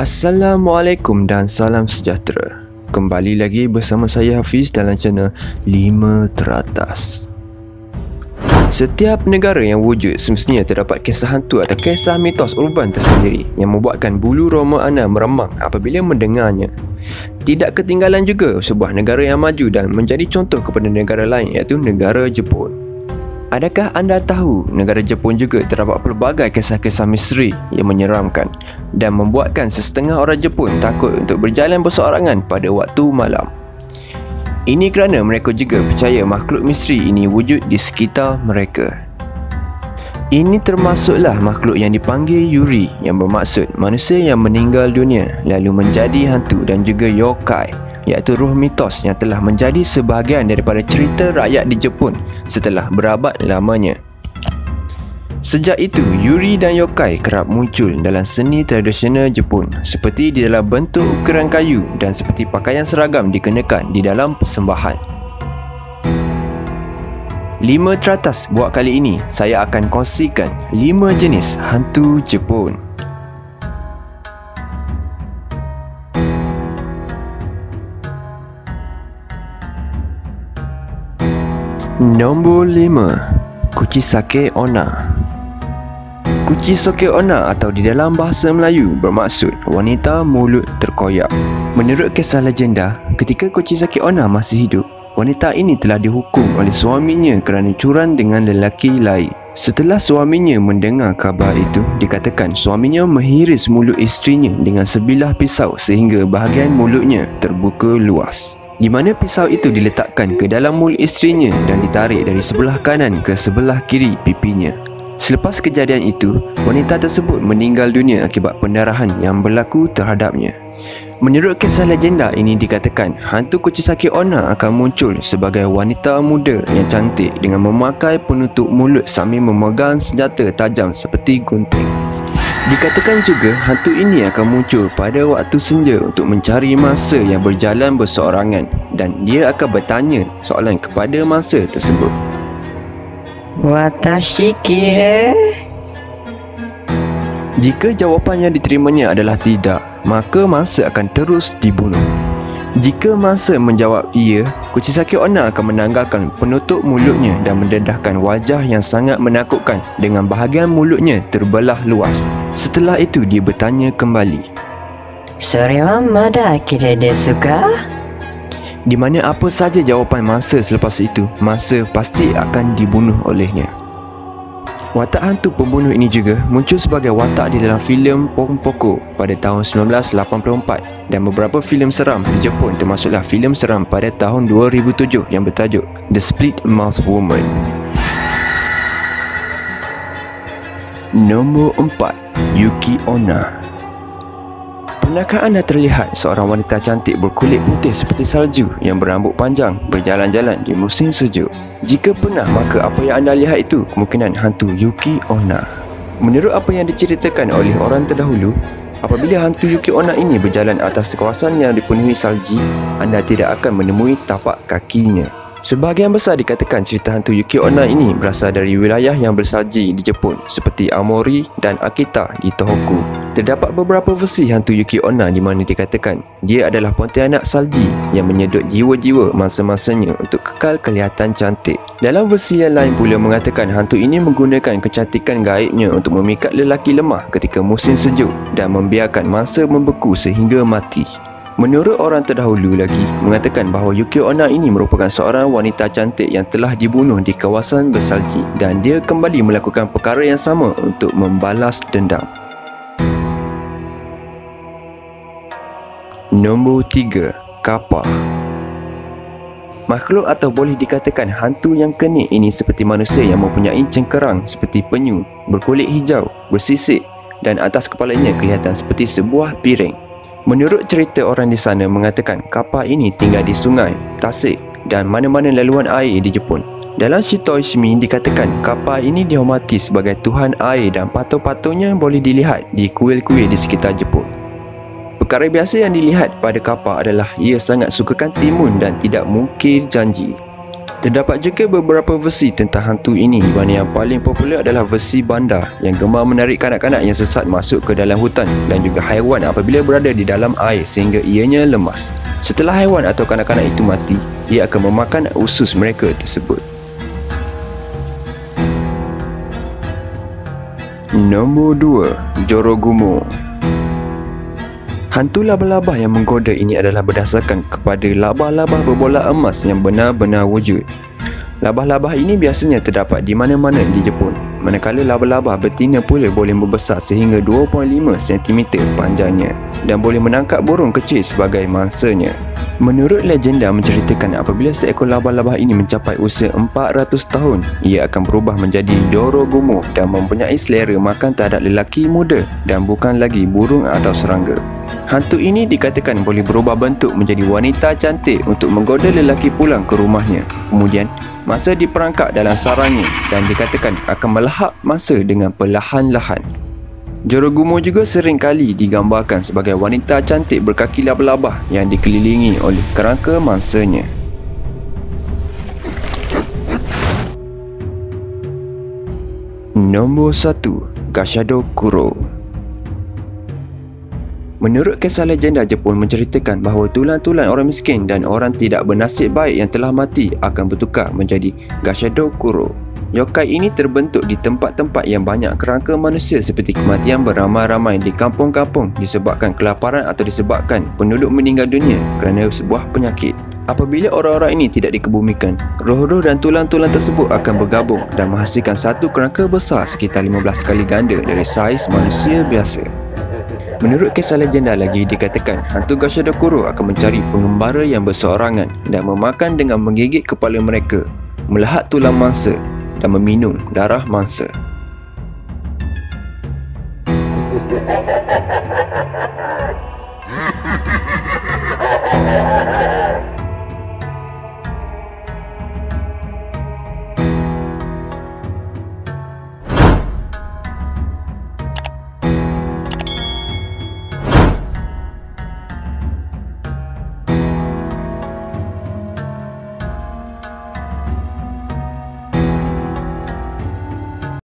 Assalamualaikum dan salam sejahtera. Kembali lagi bersama saya Hafiz dalam channel 5 Teratas. Setiap negara yang wujud semestinya terdapat kisah hantu atau kisah mitos urban tersendiri yang membuatkan bulu roma anda meremang apabila mendengarnya. Tidak ketinggalan juga sebuah negara yang maju dan menjadi contoh kepada negara lain, iaitu negara Jepun. Adakah anda tahu negara Jepun juga terdapat pelbagai kisah-kisah misteri yang menyeramkan dan membuatkan sesetengah orang Jepun takut untuk berjalan berseorangan pada waktu malam? Ini kerana mereka juga percaya makhluk misteri ini wujud di sekitar mereka. Ini termasuklah makhluk yang dipanggil Yuri, yang bermaksud manusia yang meninggal dunia lalu menjadi hantu, dan juga yokai, iaitu roh mitos yang telah menjadi sebahagian daripada cerita rakyat di Jepun setelah berabad lamanya. Sejak itu, Yuri dan yokai kerap muncul dalam seni tradisional Jepun, seperti di dalam bentuk ukiran kayu dan seperti pakaian seragam dikenakan di dalam persembahan. 5 Teratas buat kali ini, saya akan kongsikan 5 jenis hantu Jepun. Nombor 5. Kuchisake Onna. Kuchisake Onna atau di dalam bahasa Melayu bermaksud wanita mulut terkoyak. Menurut kisah legenda, ketika Kuchisake Onna masih hidup, wanita ini telah dihukum oleh suaminya kerana curang dengan lelaki lain. Setelah suaminya mendengar khabar itu, dikatakan suaminya menghiris mulut isterinya dengan sebilah pisau sehingga bahagian mulutnya terbuka luas, di mana pisau itu diletakkan ke dalam mulut isterinya dan ditarik dari sebelah kanan ke sebelah kiri pipinya. Selepas kejadian itu, wanita tersebut meninggal dunia akibat pendarahan yang berlaku terhadapnya. Menurut kisah legenda ini, dikatakan hantu Kuchisake Onna akan muncul sebagai wanita muda yang cantik dengan memakai penutup mulut sambil memegang senjata tajam seperti gunting. Dikatakan juga hantu ini akan muncul pada waktu senja untuk mencari mangsa yang berjalan berseorangan, dan dia akan bertanya soalan kepada mangsa tersebut. Watashi kira? Jika jawapan yang diterimanya adalah tidak, maka mangsa akan terus dibunuh. Jika mangsa menjawab iya, Kuchisake Onna akan menanggalkan penutup mulutnya dan mendedahkan wajah yang sangat menakutkan dengan bahagian mulutnya terbelah luas. Setelah itu dia bertanya kembali, Sorewa mada kira desu ka? di mana apa saja jawapan mangsa selepas itu, mangsa pasti akan dibunuh olehnya. Watak hantu pembunuh ini juga muncul sebagai watak di dalam filem Ponpoko pada tahun 1984 dan beberapa filem seram di Jepun, termasuklah filem seram pada tahun 2007 yang bertajuk The Split Mouth Woman. Nombor 4. Yuki Onna. Pernahkah anda terlihat seorang wanita cantik berkulit putih seperti salju yang berambut panjang berjalan-jalan di musim sejuk? Jika pernah, maka apa yang anda lihat itu kemungkinan hantu Yuki Onna. Menurut apa yang diceritakan oleh orang terdahulu, apabila hantu Yuki Onna ini berjalan atas kawasan yang dipenuhi salji, anda tidak akan menemui tapak kakinya. Sebahagian besar dikatakan cerita hantu Yuki Onna ini berasal dari wilayah yang bersalji di Jepun seperti Aomori dan Akita di Tohoku. Terdapat beberapa versi hantu Yuki Onna di mana dikatakan dia adalah pontianak salji yang menyedot jiwa-jiwa mangsa-mangsanya untuk kekal kelihatan cantik. Dalam versi yang lain pula mengatakan hantu ini menggunakan kecantikan gaibnya untuk memikat lelaki lemah ketika musim sejuk dan membiarkan mangsa membeku sehingga mati. Menurut orang terdahulu lagi mengatakan bahawa Yuki Onna ini merupakan seorang wanita cantik yang telah dibunuh di kawasan bersalji dan dia kembali melakukan perkara yang sama untuk membalas dendam. Nombor 3. Kappa. Makhluk atau boleh dikatakan hantu yang kenik ini seperti manusia yang mempunyai cengkerang seperti penyu, berkulit hijau, bersisik dan atas kepalanya kelihatan seperti sebuah piring. Menurut cerita orang di sana mengatakan kappa ini tinggal di sungai, tasik dan mana-mana laluan air di Jepun. Dalam Shitoishimi dikatakan kappa ini dihormati sebagai tuhan air dan patung-patungnya boleh dilihat di kuil-kuil di sekitar Jepun. Perkara biasa yang dilihat pada kappa adalah ia sangat sukakan timun dan tidak mungkir janji. Terdapat juga beberapa versi tentang hantu ini, di mana yang paling popular adalah versi bandar yang gemar menarik kanak-kanak yang sesat masuk ke dalam hutan dan juga haiwan apabila berada di dalam air sehingga ianya lemas. Setelah haiwan atau kanak-kanak itu mati, ia akan memakan usus mereka tersebut. Nombor 2. Jorogumo. Hantu labah-labah yang menggoda ini adalah berdasarkan kepada labah-labah berbola emas yang benar-benar wujud. Labah-labah ini biasanya terdapat di mana-mana di Jepun, manakala labah-labah betina pula boleh membesar sehingga 2.5 cm panjangnya dan boleh menangkap burung kecil sebagai mangsanya. Menurut legenda menceritakan apabila seekor labah-labah ini mencapai usia 400 tahun, ia akan berubah menjadi Jorogumo dan mempunyai selera makan terhadap lelaki muda dan bukan lagi burung atau serangga. Hantu ini dikatakan boleh berubah bentuk menjadi wanita cantik untuk menggoda lelaki pulang ke rumahnya. Kemudian, mangsa diperangkap dalam sarangnya dan dikatakan akan melahap mangsa dengan perlahan-lahan. Jorogumo juga sering kali digambarkan sebagai wanita cantik berkaki labah-labah yang dikelilingi oleh kerangka mangsanya. Nombor 1. Gashado Kuro. Menurut kisah legenda Jepun menceritakan bahawa tulang-tulang orang miskin dan orang tidak bernasib baik yang telah mati akan bertukar menjadi Gashado Kuro. Yokai ini terbentuk di tempat-tempat yang banyak kerangka manusia seperti kematian beramai-ramai di kampung-kampung disebabkan kelaparan atau disebabkan penduduk meninggal dunia kerana sebuah penyakit. Apabila orang-orang ini tidak dikebumikan, roh-roh dan tulang-tulang tersebut akan bergabung dan menghasilkan satu kerangka besar sekitar 15 kali ganda dari saiz manusia biasa. Menurut kisah legenda lagi dikatakan hantu Gashado Kuro akan mencari pengembara yang berseorangan dan memakan dengan menggigit kepala mereka, melahap tulang mangsa dan meminum darah mangsa.